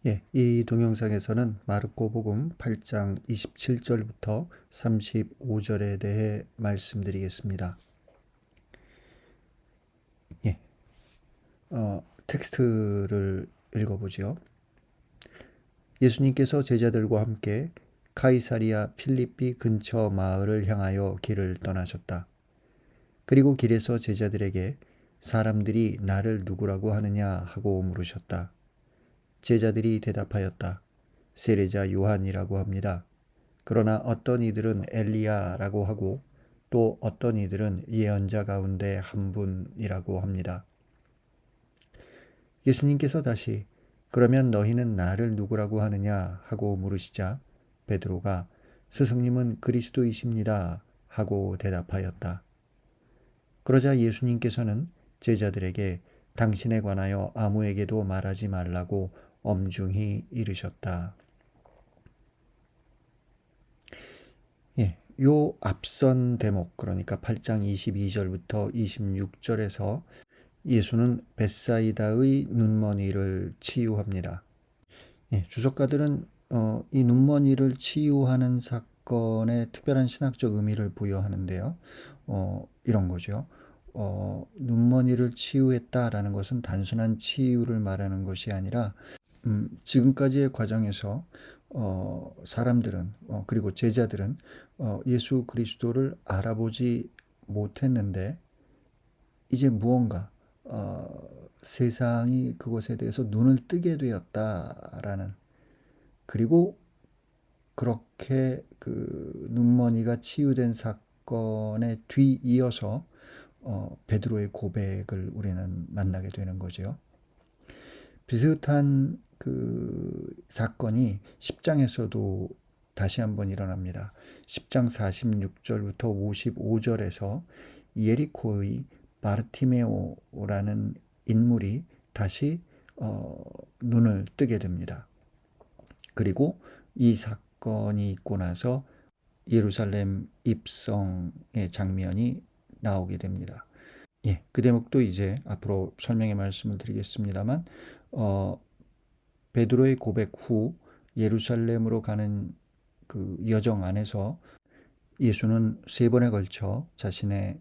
이 동영상에서는 마르코복음 8장 27절부터 35절에 대해 말씀드리겠습니다. 텍스트를 읽어보죠. 예수님께서 제자들과 함께 카이사리아 필리삐 근처 마을을 향하여 길을 떠나셨다. 그리고 길에서 제자들에게 사람들이 나를 누구라고 하느냐 하고 물으셨다. 제자들이 대답하였다. 세례자 요한이라고 합니다. 그러나 어떤 이들은 엘리야라고 하고 또 어떤 이들은 예언자 가운데 한 분이라고 합니다. 예수님께서 다시 그러면 너희는 나를 누구라고 하느냐 하고 물으시자 베드로가 스승님은 그리스도이십니다 하고 대답하였다. 그러자 예수님께서는 제자들에게 당신에 관하여 아무에게도 말하지 말라고 엄중히 이르셨다. 요 앞선 대목, 그러니까 8장 22절부터 26절에서 예수는 벳사이다의 눈먼이를 치유합니다. 주석가들은 이 눈먼이를 치유하는 사건에 특별한 신학적 의미를 부여하는데요. 이런 거죠. 눈먼이를 치유했다라는 것은 단순한 치유를 말하는 것이 아니라 지금까지의 과정에서 사람들은 그리고 제자들은 예수 그리스도를 알아보지 못했는데 이제 무언가 세상이 그것에 대해서 눈을 뜨게 되었다라는, 그리고 그렇게 그 눈머니가 치유된 사건에 뒤이어서 베드로의 고백을 우리는 만나게 되는 거죠. 비슷한 그 사건이 10장에서도 다시 한번 일어납니다. 10장 46절부터 55절에서 예리코의 바르티메오라는 인물이 다시 눈을 뜨게 됩니다. 그리고 이 사건이 있고 나서 예루살렘 입성의 장면이 나오게 됩니다. 그 대목도 이제 앞으로 설명의 말씀을 드리겠습니다만 베드로의 고백 후 예루살렘으로 가는 그 여정 안에서 예수는 3번에 걸쳐 자신의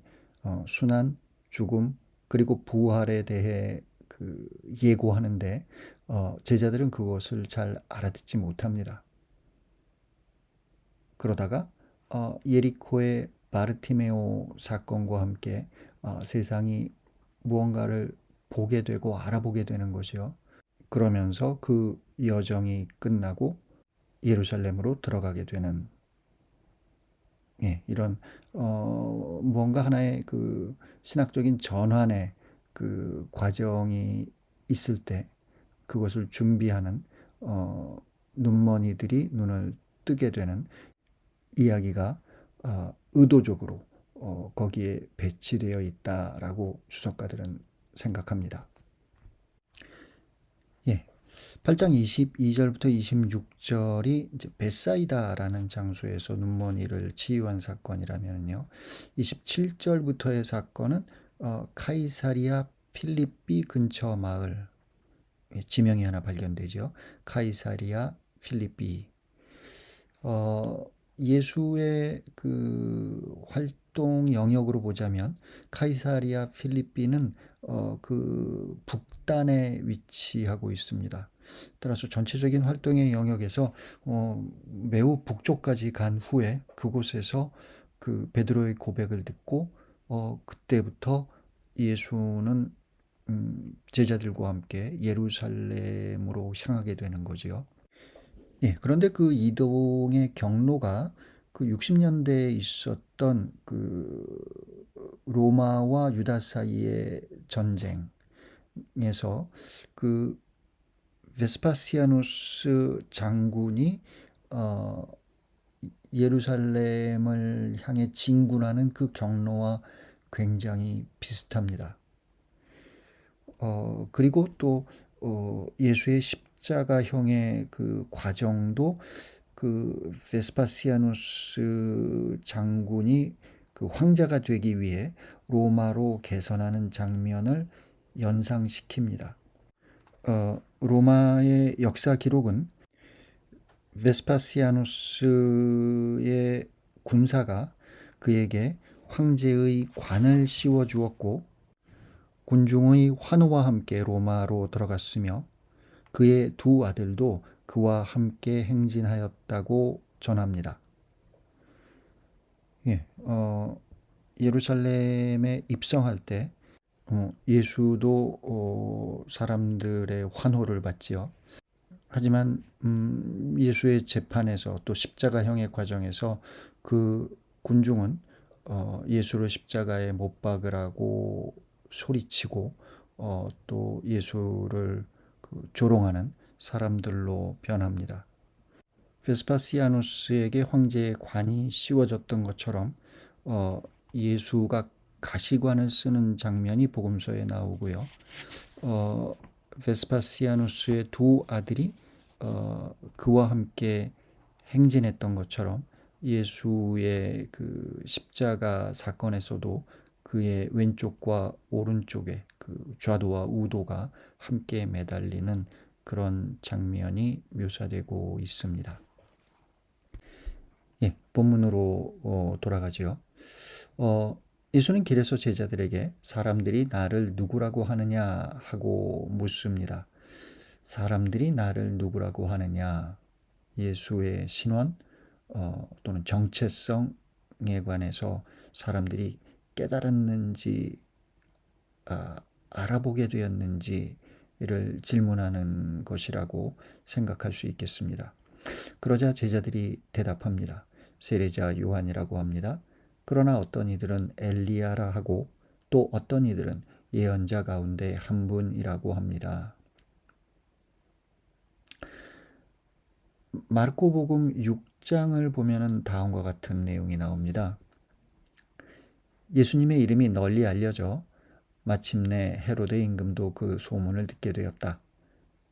순환, 죽음, 그리고 부활에 대해 그 예고하는데 제자들은 그것을 잘 알아듣지 못합니다. 그러다가 예리코의 바르티메오 사건과 함께 세상이 무언가를 보게 되고 알아보게 되는 거죠. 그러면서 그 여정이 끝나고 예루살렘으로 들어가게 되는 이런 무언가 하나의 그 신학적인 전환의 그 과정이 있을 때 그것을 준비하는 눈머니들이 눈을 뜨게 되는 이야기가 의도적으로 거기에 배치되어 있다라고 주석가들은 생각합니다. 8장 22절부터 26절이 이제 벳사이다라는 장소에서 눈먼이를 치유한 사건이라면요. 27절부터의 사건은 카이사리아 필리삐 근처 마을, 지명이 하나 발견되죠. 카이사리아 필리삐. 예수의 그 활동 영역으로 보자면 카이사리아 필리삐는 그 북단에 위치하고 있습니다. 따라서 전체적인 활동의 영역에서 매우 북쪽까지 간 후에 그곳에서 그 베드로의 고백을 듣고 그때부터 예수는 제자들과 함께 예루살렘으로 향하게 되는 거지요. 그런데 그 이동의 경로가 그 60년대에 있었던 그 로마와 유다 사이의 전쟁에서 그 베스파시아누스 장군이 예루살렘을 향해 진군하는 그 경로와 굉장히 비슷합니다. 그리고 또 예수의 십자가형의 그 과정도 그 베스파시아누스 장군이 그 황자가 되기 위해 로마로 개선하는 장면을 연상시킵니다. 로마의 역사 기록은 베스파시아누스의 군사가 그에게 황제의 관을 씌워 주었고 군중의 환호와 함께 로마로 들어갔으며 그의 두 아들도 그와 함께 행진하였다고 전합니다. 예루살렘에 입성할 때 예수도 사람들의 환호를 받지요. 하지만 예수의 재판에서 또 십자가형의 과정에서 그 군중은 예수를 십자가에 못 박으라고 소리치고 또 예수를 조롱하는 사람들로 변합니다. 베스파시아누스에게 황제의 관이 씌워졌던 것처럼 예수가 가시관을 쓰는 장면이 복음서에 나오고요. 베스파시아누스의 두 아들이 그와 함께 행진했던 것처럼 예수의 그 십자가 사건에서도 그의 왼쪽과 오른쪽에 그 좌도와 우도가 함께 매달리는 그런 장면이 묘사되고 있습니다. 본문으로 돌아가지요. 예수는 길에서 제자들에게 사람들이 나를 누구라고 하느냐 하고 묻습니다. 사람들이 나를 누구라고 하느냐, 예수의 신원 또는 정체성에 관해서 사람들이 깨달았는지 알아보게 되었는지를 질문하는 것이라고 생각할 수 있겠습니다. 그러자 제자들이 대답합니다. 세례자 요한이라고 합니다. 그러나 어떤 이들은 엘리야라 하고 또 어떤 이들은 예언자 가운데 한 분이라고 합니다. 마르코복음 6장을 보면은 다음과 같은 내용이 나옵니다. 예수님의 이름이 널리 알려져 마침내 헤로데 임금도 그 소문을 듣게 되었다.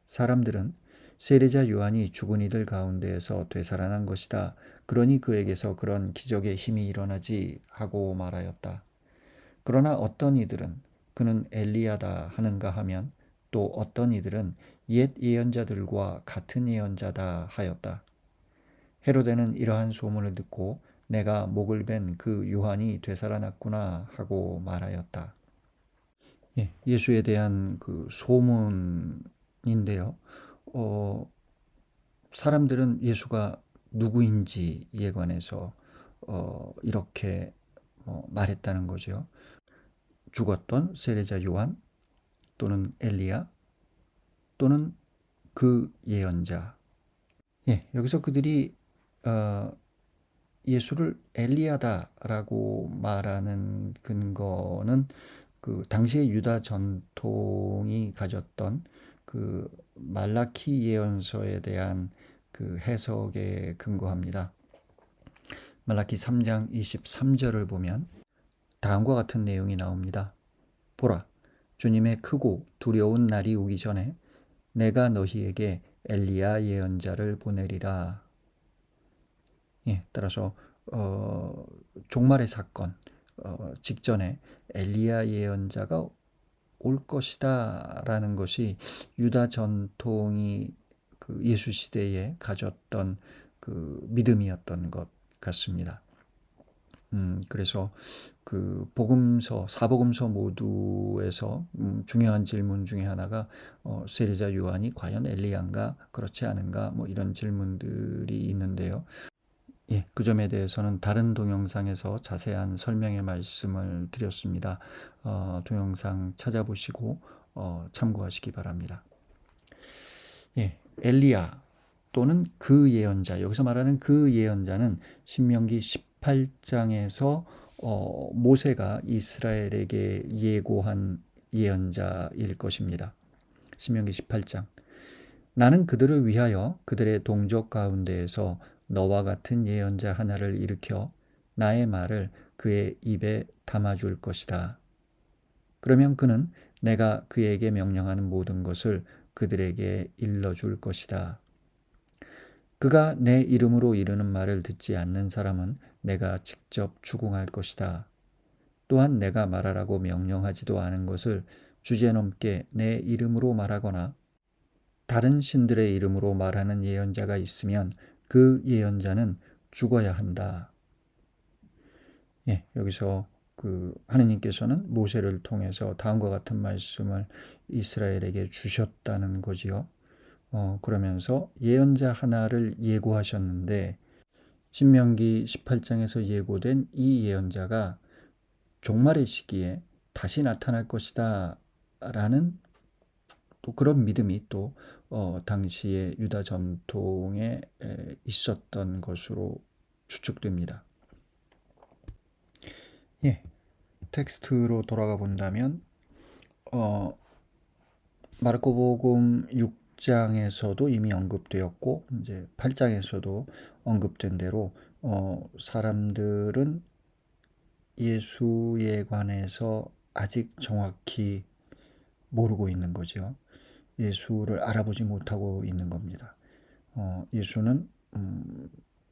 사람들은 세례자 요한이 죽은 이들 가운데에서 되살아난 것이다. 그러니 그에게서 그런 기적의 힘이 일어나지 하고 말하였다. 그러나 어떤 이들은 그는 엘리야다 하는가 하면 또 어떤 이들은 옛 예언자들과 같은 예언자다 하였다. 헤로데는 이러한 소문을 듣고 내가 목을 벤 그 요한이 되살아났구나 하고 말하였다. 예수에 대한 그 소문인데요. 사람들은 예수가 누구인지에 관해서 이렇게 말했다는 거죠. 죽었던 세례자 요한 또는 엘리야 또는 그 예언자. 여기서 그들이 예수를 엘리야다라고 말하는 근거는 그 당시의 유다 전통이 가졌던 그 말라키 예언서에 대한 그 해석에 근거합니다. 말라키 3장 23절을 보면 다음과 같은 내용이 나옵니다. 보라, 주님의 크고 두려운 날이 오기 전에 내가 너희에게 엘리야 예언자를 보내리라. 따라서 종말의 사건 직전에 엘리야 예언자가 올 것이다 라는 것이 유다 전통이 그 예수 시대에 가졌던 그 믿음이었던 것 같습니다. 그래서 그 복음서, 사복음서 모두에서 중요한 질문 중에 하나가 세례자 요한이 과연 엘리야인가 그렇지 않은가 뭐 이런 질문들이 있는데요. 그 점에 대해서는 다른 동영상에서 자세한 설명의 말씀을 드렸습니다. 동영상 찾아보시고 참고하시기 바랍니다. 엘리야 또는 그 예언자, 여기서 말하는 그 예언자는 신명기 18장에서 모세가 이스라엘에게 예고한 예언자일 것입니다. 신명기 18장. 나는 그들을 위하여 그들의 동족 가운데에서 너와 같은 예언자 하나를 일으켜 나의 말을 그의 입에 담아줄 것이다. 그러면 그는 내가 그에게 명령하는 모든 것을 그들에게 일러줄 것이다. 그가 내 이름으로 이르는 말을 듣지 않는 사람은 내가 직접 추궁할 것이다. 또한 내가 말하라고 명령하지도 않은 것을 주제넘게 내 이름으로 말하거나 다른 신들의 이름으로 말하는 예언자가 있으면 그 예언자는 죽어야 한다. 예, 여기서 하느님께서는 모세를 통해서 다음과 같은 말씀을 이스라엘에게 주셨다는 거지요. 그러면서 예언자 하나를 예고하셨는데 신명기 18장에서 예고된 이 예언자가 종말의 시기에 다시 나타날 것이다 라는 또 그런 믿음이 또 당시의 유다 전통에 있었던 것으로 추측됩니다. 예, 텍스트로 돌아가 본다면 마르코복음 6장에서도 이미 언급되었고 이제 8장에서도 언급된 대로 사람들은 예수에 관해서 아직 정확히 모르고 있는 거죠. 예수를 알아보지 못하고 있는 겁니다. 예수는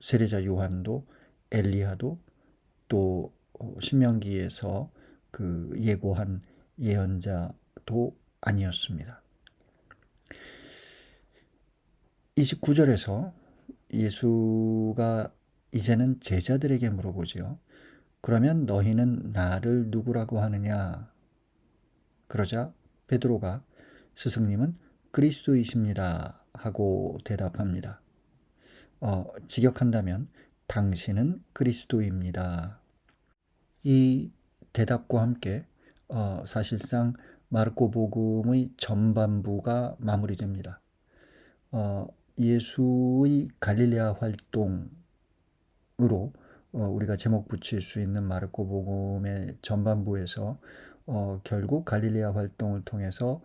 세례자 요한도 엘리야도 또 신명기에서 예고한 예언자도 아니었습니다. 29절에서 예수가 이제는 제자들에게 물어보지요. 그러면 너희는 나를 누구라고 하느냐? 그러자 베드로가 스승님은 그리스도이십니다 하고 대답합니다. 직역한다면 당신은 그리스도입니다. 이 대답과 함께 사실상 마르코복음의 전반부가 마무리됩니다. 예수의 갈릴레아 활동으로 우리가 제목 붙일 수 있는 마르코복음의 전반부에서 결국 갈릴레아 활동을 통해서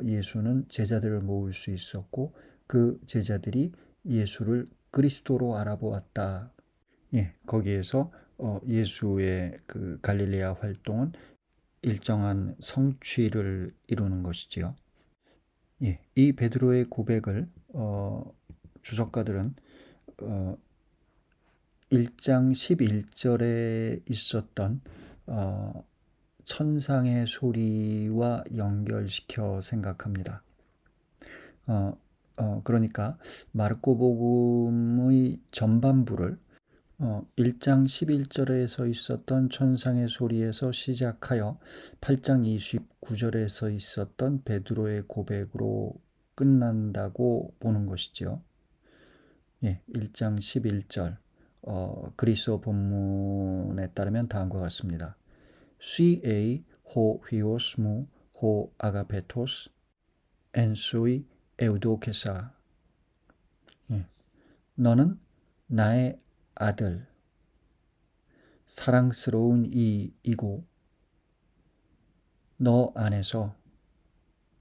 예수는 제자들을 모을 수 있었고 그 제자들이 예수를 그리스도로 알아보았다. 예, 거기에서 예수의 갈릴레아 활동은 일정한 성취를 이루는 것이지요. 예, 이 베드로의 고백을 주석가들은 1장 11절에 있었던 천상의 소리와 연결시켜 생각합니다. 그러니까 마르코복음의 전반부를 1장 11절에서 있었던 천상의 소리에서 시작하여 8장 29절에서 있었던 베드로의 고백으로 끝난다고 보는 것이죠. 예, 1장 11절 그리스어 본문에 따르면 다음과 같습니다. Σοι ho huios mu ho agapetos en sui eudoke사. 너는 나의 아들 사랑스러운 이이고 너 안에서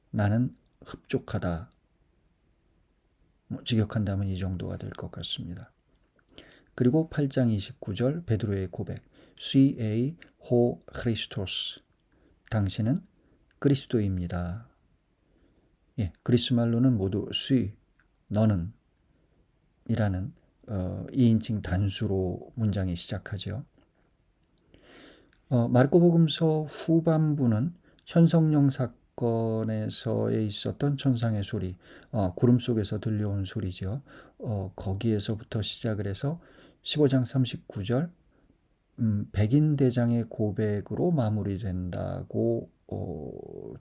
나는 흡족하다. 직역한다면 이 정도가 될 것 같습니다. 그리고 8장 29절 베드로의 고백 Σοι ho Christos 당신은 그리스도입니다. 예, 그리스 말로는 모두 Σ 너는 이라는 2인칭 단수로 문장이 시작하죠. 마르코복음서 후반부는 현성령 사건에서에 있었던 천상의 소리, 구름 속에서 들려온 소리죠. 거기에서부터 시작을 해서 15장 39절 백인 대장의 고백으로 마무리된다고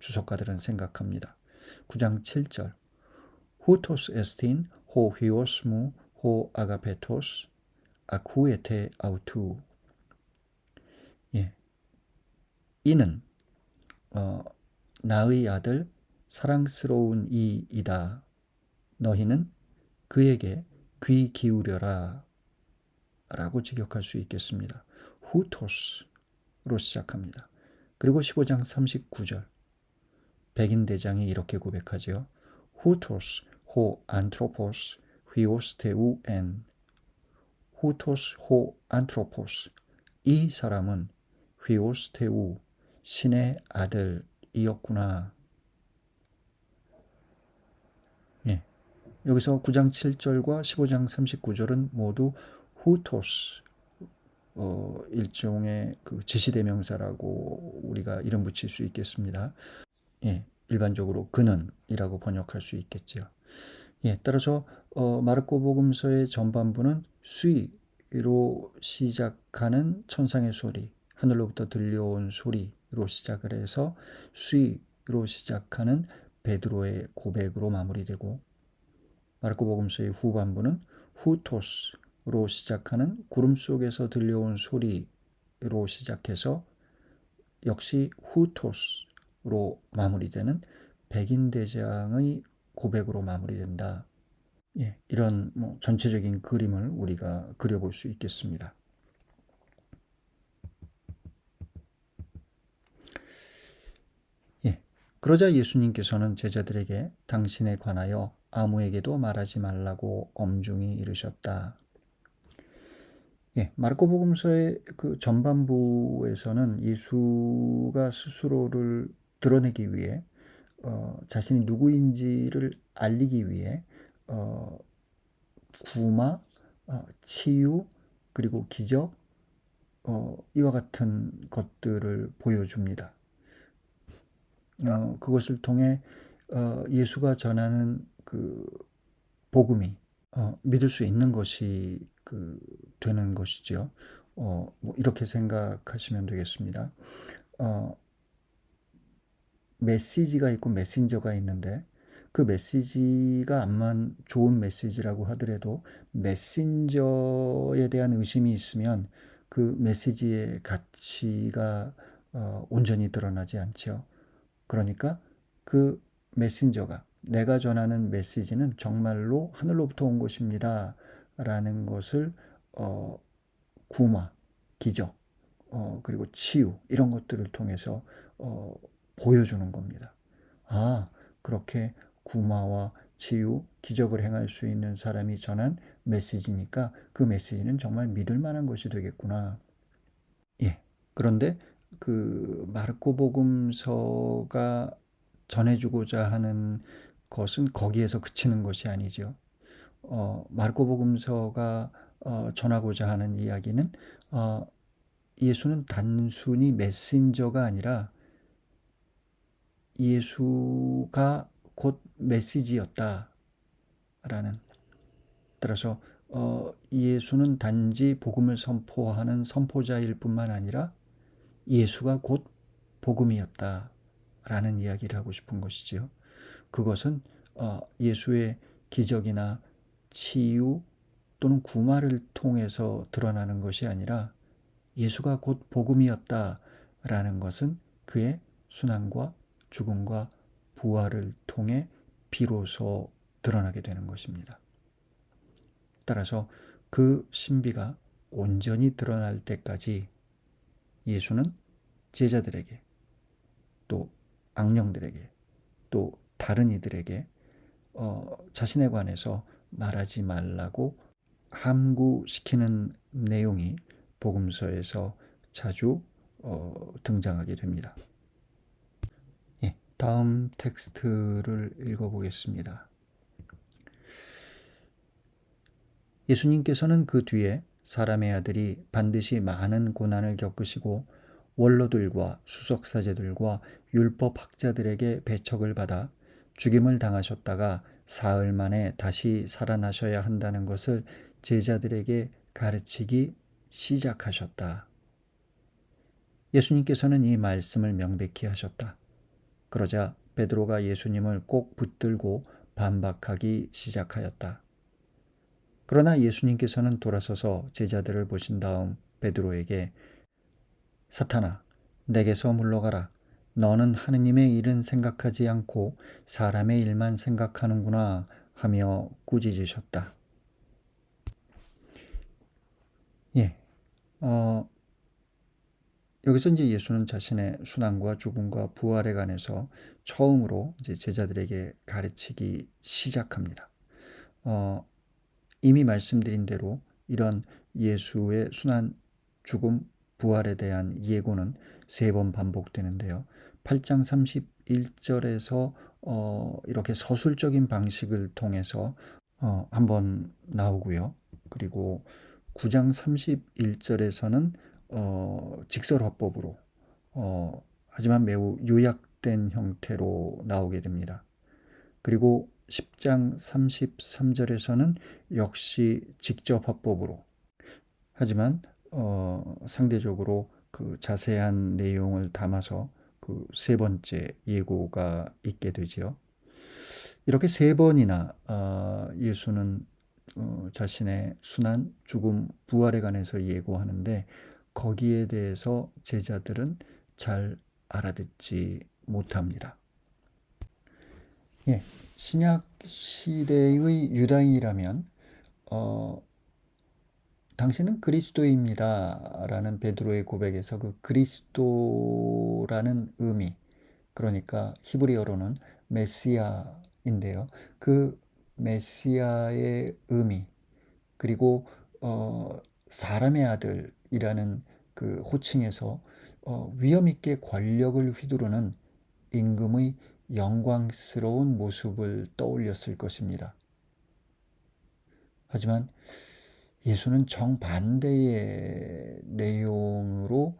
주석가들은 생각합니다. 9장 7절 후토스 에스틴 호 휘오스무 호 아가페토스 아쿠에테 아우투. 예, 이는 나의 아들 사랑스러운 이이다. 너희는 그에게 귀 기울여라 라고 직역할 수 있겠습니다. 후토스로 시작합니다. 그리고 15장 39절 백인 대장이 이렇게 고백하죠. 후토스 호 안트로포스 휘오스테우 엔. 후토스 호 안트로포스 이 사람은 휘오스테우 신의 아들이었구나. 예, 여기서 9장 7절과 15장 39절은 모두 후토스 일종의 지시대명사라고 우리가 이름 붙일 수 있겠습니다. 예, 일반적으로 그는이라고 번역할 수 있겠지요. 예, 따라서 마르코복음서의 전반부는 수위로 시작하는 천상의 소리, 하늘로부터 들려온 소리로 시작을 해서 수위로 시작하는 베드로의 고백으로 마무리되고, 마르코복음서의 후반부는 후토스로 시작하는 구름 속에서 들려온 소리로 시작해서 역시 후토스로 마무리되는 백인 대장의 고백으로 마무리된다. 예, 이런 전체적인 그림을 우리가 그려볼 수 있겠습니다. 예, 그러자 예수님께서는 제자들에게 당신에 관하여 아무에게도 말하지 말라고 엄중히 이르셨다. 예, 마르코복음서의 그 전반부에서는 예수가 스스로를 드러내기 위해 자신이 누구인지를 알리기 위해 구마, 치유, 그리고 기적, 이와 같은 것들을 보여줍니다. 그것을 통해 예수가 전하는 그 복음이 믿을 수 있는 것이 되는 것이죠. 이렇게 생각하시면 되겠습니다. 메시지가 있고 메신저가 있는데, 그 메시지가 암만 좋은 메시지라고 하더라도 메신저에 대한 의심이 있으면 그 메시지의 가치가 온전히 드러나지 않죠. 그러니까 그 메신저가, 내가 전하는 메시지는 정말로 하늘로부터 온 것입니다 라는 것을 구마, 기적, 그리고 치유, 이런 것들을 통해서 보여주는 겁니다. 그렇게 구마와 치유, 기적을 행할 수 있는 사람이 전한 메시지니까 그 메시지는 정말 믿을 만한 것이 되겠구나. 예. 그런데 그 마르코복음서가 전해주고자 하는 것은 거기에서 그치는 것이 아니죠. 마르코복음서가 전하고자 하는 이야기는 예수는 단순히 메신저가 아니라 예수가 곧 메시지였다라는, 따라서 예수는 단지 복음을 선포하는 선포자일 뿐만 아니라 예수가 곧 복음이었다라는 이야기를 하고 싶은 것이지요. 그것은 예수의 기적이나 치유 또는 구마를 통해서 드러나는 것이 아니라 예수가 곧 복음이었다라는 것은 그의 순환과 죽음과 부활을 통해 비로소 드러나게 되는 것입니다. 따라서 그 신비가 온전히 드러날 때까지 예수는 제자들에게, 또 악령들에게, 또 다른 이들에게 자신에 관해서 말하지 말라고 함구시키는 내용이 복음서에서 자주 등장하게 됩니다. 예, 다음 텍스트를 읽어보겠습니다. 예수님께서는 그 뒤에 사람의 아들이 반드시 많은 고난을 겪으시고 원로들과 수석사제들과 율법학자들에게 배척을 받아 죽임을 당하셨다가 사흘 만에 다시 살아나셔야 한다는 것을 제자들에게 가르치기 시작하셨다. 예수님께서는 이 말씀을 명백히 하셨다. 그러자 베드로가 예수님을 꼭 붙들고 반박하기 시작하였다. 그러나 예수님께서는 돌아서서 제자들을 보신 다음 베드로에게 사탄아, 내게서 물러가라. 너는 하느님의 일은 생각하지 않고 사람의 일만 생각하는구나 하며 꾸짖으셨다. 예, 여기서 이제 예수는 자신의 순환과 죽음과 부활에 관해서 처음으로 이제 제자들에게 가르치기 시작합니다. 이미 말씀드린 대로 이런 예수의 순환, 죽음, 부활에 대한 예고는 3번 반복되는데요. 8장 31절에서 이렇게 서술적인 방식을 통해서 한번 나오고요. 그리고 9장 31절에서는 직설화법으로, 하지만 매우 왜곡된 형태로 나오게 됩니다. 그리고 10장 33절에서는 역시 직접 화법으로, 하지만 상대적으로 그 자세한 내용을 담아서 그 세 번째 예고가 있게 되지요. 이렇게 세 번이나 예수는 자신의 순환, 죽음, 부활에 관해서 예고하는데 거기에 대해서 제자들은 잘 알아듣지 못합니다. 예, 신약 시대의 유다인이라면 당신은 그리스도입니다 라는 베드로의 고백에서 그 그리스도라는 의미, 그러니까 히브리어로는 메시아인데요. 그 메시아의 의미, 그리고 사람의 아들이라는 그 호칭에서 위엄 있게 권력을 휘두르는 임금의 영광스러운 모습을 떠올렸을 것입니다. 하지만 예수는 정반대의 내용으로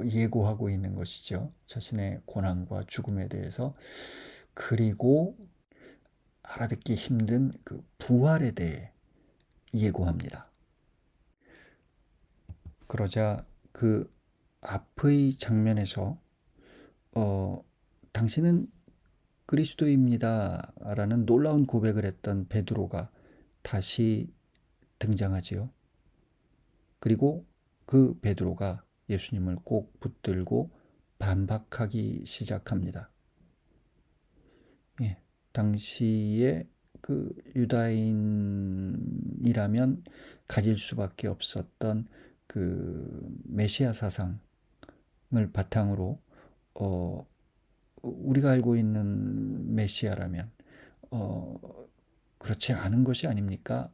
예고하고 있는 것이죠. 자신의 고난과 죽음에 대해서, 그리고 알아듣기 힘든 그 부활에 대해 예고합니다. 그러자 그 앞의 장면에서 당신은 그리스도입니다 라는 놀라운 고백을 했던 베드로가 다시 등장하지요. 그리고 그 베드로가 예수님을 꼭 붙들고 반박하기 시작합니다. 예, 당시에 그 유다인이라면 가질 수밖에 없었던 그 메시아 사상을 바탕으로 우리가 알고 있는 메시아라면 그렇지 않은 것이 아닙니까?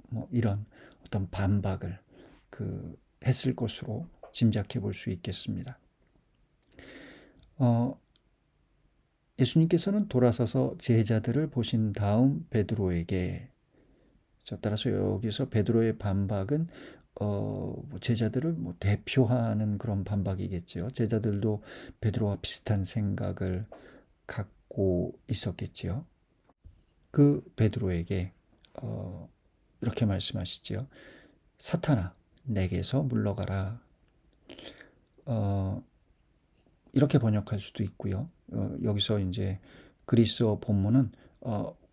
뭐 이런 어떤 반박을 했을 것으로 짐작해 볼 수 있겠습니다. 예수님께서는 돌아서서 제자들을 보신 다음 베드로에게, 따라서 여기서 베드로의 반박은 제자들을 대표하는 그런 반박이겠죠. 제자들도 베드로와 비슷한 생각을 갖고 있었겠지요. 그 베드로에게 이렇게 말씀하시지요. 사탄아, 내게서 물러가라. 이렇게 번역할 수도 있고요. 여기서 이제 그리스어 본문은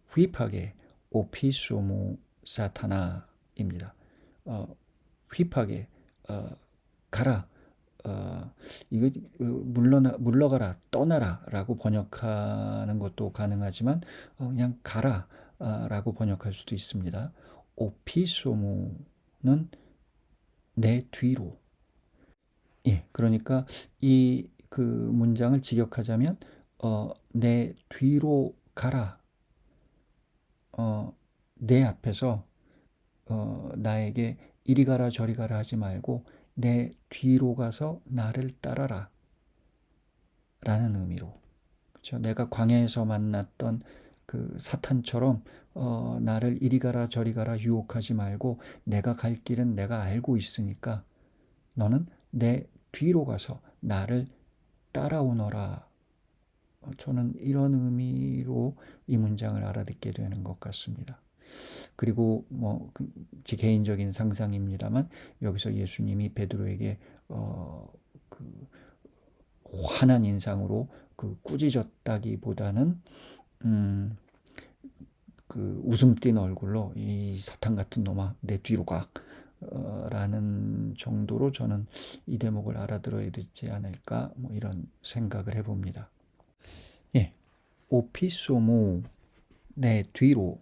휘파게 오피소모 사타나입니다. 휘파게 가라. 이거 물러가라, 떠나라라고 번역하는 것도 가능하지만 그냥 가라라고 번역할 수도 있습니다. 오피소모는 내 뒤로. 예, 그러니까 이 그 문장을 직역하자면 내 뒤로 가라. 내 앞에서 나에게 이리 가라 저리 가라 하지 말고 내 뒤로 가서 나를 따라라 라는 의미로, 그렇죠? 내가 광야에서 만났던 그 사탄처럼 나를 이리 가라 저리 가라 유혹하지 말고 내가 갈 길은 내가 알고 있으니까 너는 내 뒤로 가서 나를 따라오너라. 저는 이런 의미로 이 문장을 알아듣게 되는 것 같습니다. 그리고 제 개인적인 상상입니다만 여기서 예수님이 베드로에게 그 환한 인상으로 꾸짖었다기보다는 그 웃음 띤 얼굴로 이 사탄 같은 놈아 내 뒤로 가 라는 정도로 저는 이 대목을 알아들어야 되지 않을까 이런 생각을 해봅니다. 예, 오피소모 내 뒤로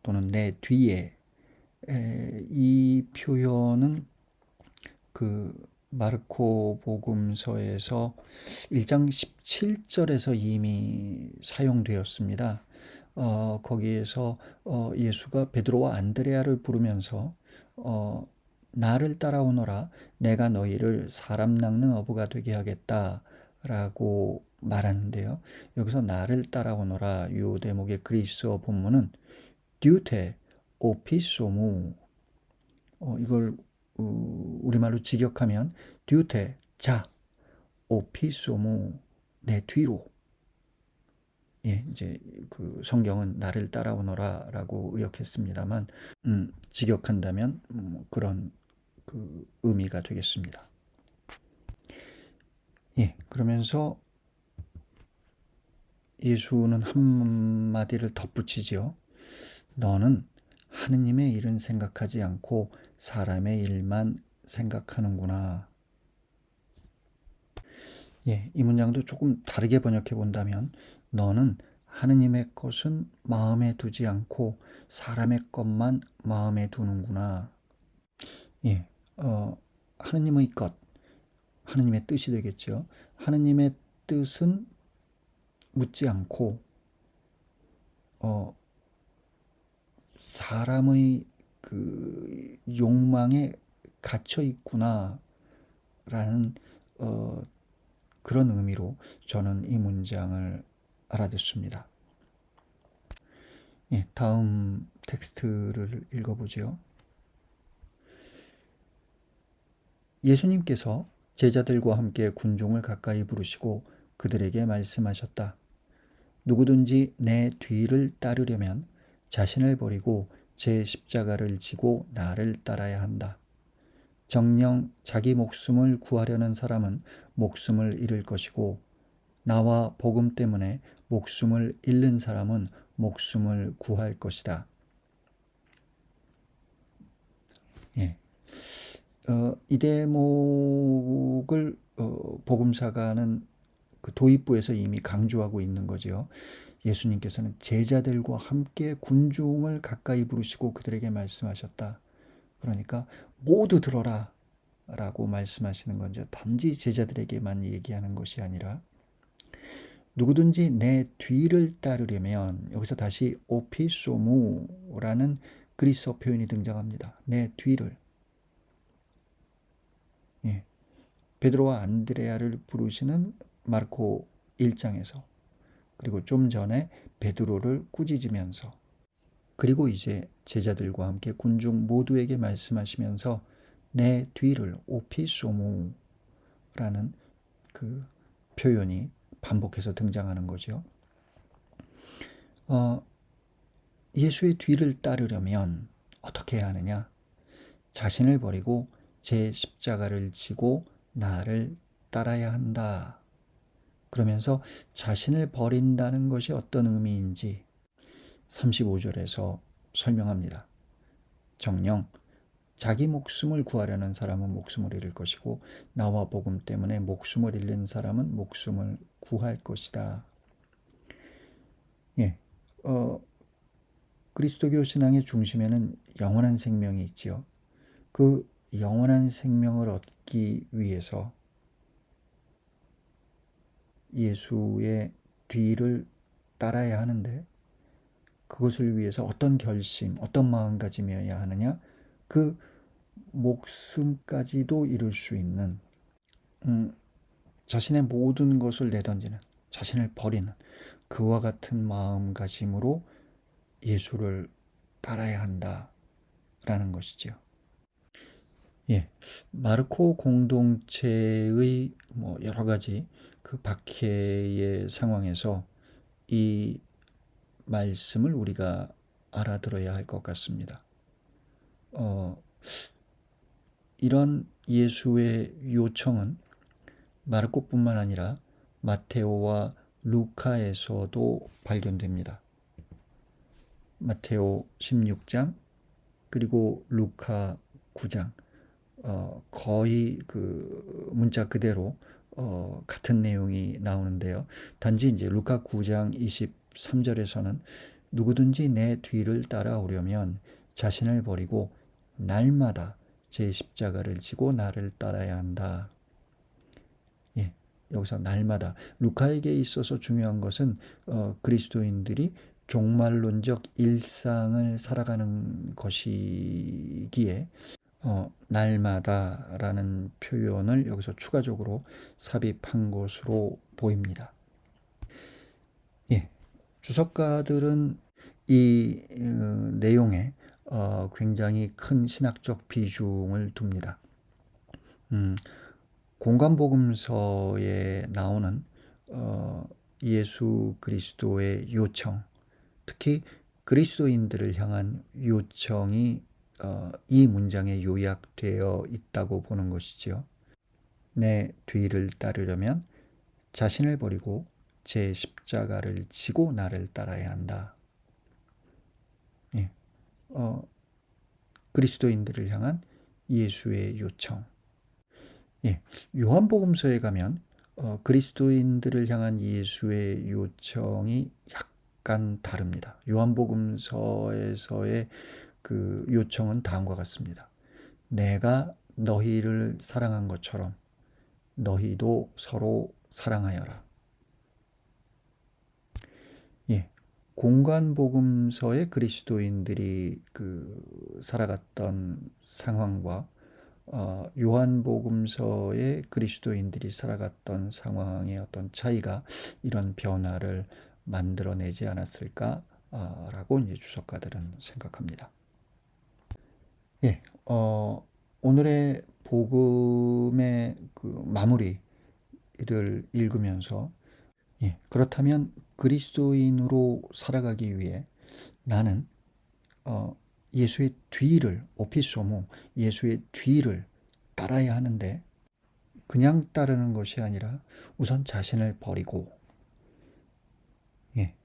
또는 내 뒤에, 이 표현은 그 마르코 복음서에서 1장 17절에서 이미 사용되었습니다. 거기에서 예수가 베드로와 안드레아를 부르면서 나를 따라오너라, 내가 너희를 사람 낚는 어부가 되게 하겠다 라고 말하는데요. 여기서 나를 따라오너라 이 대목의 그리스어 본문은 듀테 오피소무, 이걸 우리말로 직역하면 듀테 자, 오피소모, 내 뒤로. 예, 이제 그 성경은 나를 따라오너라라고 의역했습니다만, 직역한다면 그런 그 의미가 되겠습니다. 예, 그러면서 예수는 한마디를 덧붙이지요. 너는 하느님의 일은 생각하지 않고 사람의 일만 생각하는구나. 예, 이 문장도 조금 다르게 번역해 본다면, 너는 하느님의 것은 마음에 두지 않고 사람의 것만 마음에 두는구나. 예, 하느님의 것, 하느님의 뜻이 되겠죠. 하느님의 뜻은 묻지 않고, 어, 사람의 그 욕망에 갇혀 있구나라는 그런 의미로 저는 이 문장을 알아듣습니다. 예, 다음 텍스트를 읽어보죠. 예수님께서 제자들과 함께 군중을 가까이 부르시고 그들에게 말씀하셨다. 누구든지 내 뒤를 따르려면 자신을 버리고 제 십자가를 지고 나를 따라야 한다. 정녕 자기 목숨을 구하려는 사람은 목숨을 잃을 것이고 나와 복음 때문에 목숨을 잃는 사람은 목숨을 구할 것이다. 예. 이 대목을 복음사가는 그 도입부에서 이미 강조하고 있는 거죠. 예수님께서는 제자들과 함께 군중을 가까이 부르시고 그들에게 말씀하셨다. 그러니까 모두 들어라 라고 말씀하시는 건죠. 단지 제자들에게만 얘기하는 것이 아니라 누구든지 내 뒤를 따르려면, 여기서 다시 오피소무라는 그리스어 표현이 등장합니다. 내 뒤를. 예. 베드로와 안드레아를 부르시는 마르코 1장에서, 그리고 좀 전에 베드로를 꾸짖으면서, 그리고 이제 제자들과 함께 군중 모두에게 말씀하시면서 내 뒤를 오피소무라는 그 표현이 반복해서 등장하는 거죠. 예수의 뒤를 따르려면 어떻게 해야 하느냐? 자신을 버리고 제 십자가를 지고 나를 따라야 한다. 그러면서 자신을 버린다는 것이 어떤 의미인지 35절에서 설명합니다. 정녕 자기 목숨을 구하려는 사람은 목숨을 잃을 것이고 나와 복음 때문에 목숨을 잃는 사람은 목숨을 구할 것이다. 예, 그리스도교 신앙의 중심에는 영원한 생명이 있지요. 그 영원한 생명을 얻기 위해서 예수의 뒤를 따라야 하는데, 그것을 위해서 어떤 결심, 어떤 마음가짐이어야 하느냐? 그 목숨까지도 잃을 수 있는, 자신의 모든 것을 내던지는, 자신을 버리는 그와 같은 마음가짐으로 예수를 따라야 한다라는 것이죠. 예, 마르코 공동체의 여러 가지 그 박해의 상황에서 이 말씀을 우리가 알아들어야 할 것 같습니다. 이런 예수의 요청은 마르코뿐만 아니라 마테오와 루카에서도 발견됩니다. 마테오 16장 그리고 루카 9장, 거의 그 문자 그대로 같은 내용이 나오는데요. 단지 이제 루카 9장 23절에서는 누구든지 내 뒤를 따라오려면 자신을 버리고 날마다 제 십자가를 지고 나를 따라야 한다. 예, 여기서 날마다. 루카에게 있어서 중요한 것은 그리스도인들이 종말론적 일상을 살아가는 것이기에 날마다라는 표현을 여기서 추가적으로 삽입한 것으로 보입니다. 예, 주석가들은 이 내용에 굉장히 큰 신학적 비중을 둡니다. 공관복음서에 나오는 예수 그리스도의 요청, 특히 그리스도인들을 향한 요청이 이 문장에 요약되어 있다고 보는 것이지요. 내 뒤를 따르려면 자신을 버리고 제 십자가를 지고 나를 따라야 한다. 예. 그리스도인들을 향한 예수의 요청. 예. 요한복음서에 가면 그리스도인들을 향한 예수의 요청이 약간 다릅니다. 요한복음서에서의 그 요청은 다음과 같습니다. 내가 너희를 사랑한 것처럼 너희도 서로 사랑하여라. 예. 공관복음서의 그리스도인들이 살아갔던 상황과 요한복음서의 그리스도인들이 살아갔던 상황의 어떤 차이가 이런 변화를 만들어내지 않았을까라고 이제 주석가들은 생각합니다. 예, 오늘의 복음의 마무리를 읽으면서 그렇다면 그리스도인으로 살아가기 위해 나는 예수의 뒤를 오피소모 예수의 뒤를 따라야 하는데 그냥 따르는 것이 아니라 우선 자신을 버리고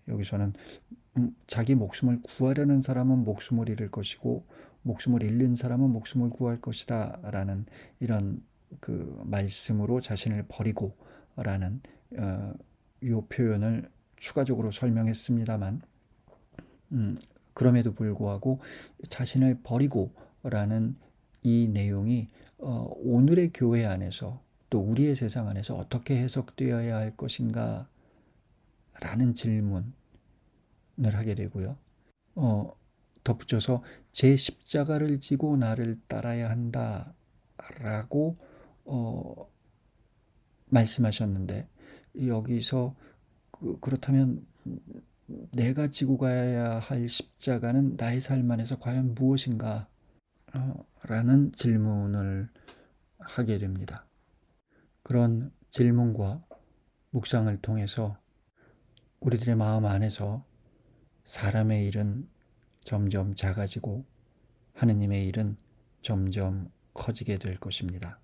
여기서는 자기 목숨을 구하려는 사람은 목숨을 잃을 것이고 목숨을 잃는 사람은 목숨을 구할 것이다 라는 이런 말씀으로 자신을 버리고 라는 이 표현을 추가적으로 설명했습니다만 그럼에도 불구하고 자신을 버리고 라는 이 내용이 오늘의 교회 안에서 또 우리의 세상 안에서 어떻게 해석되어야 할 것인가 라는 질문을 하게 되고요. 덧붙여서 제 십자가를 지고 나를 따라야 한다 라고 말씀하셨는데 여기서 그렇다면 내가 지고 가야 할 십자가는 나의 삶 안에서 과연 무엇인가? 라는 질문을 하게 됩니다. 그런 질문과 묵상을 통해서 우리들의 마음 안에서 사람의 일은 점점 작아지고 하느님의 일은 점점 커지게 될 것입니다.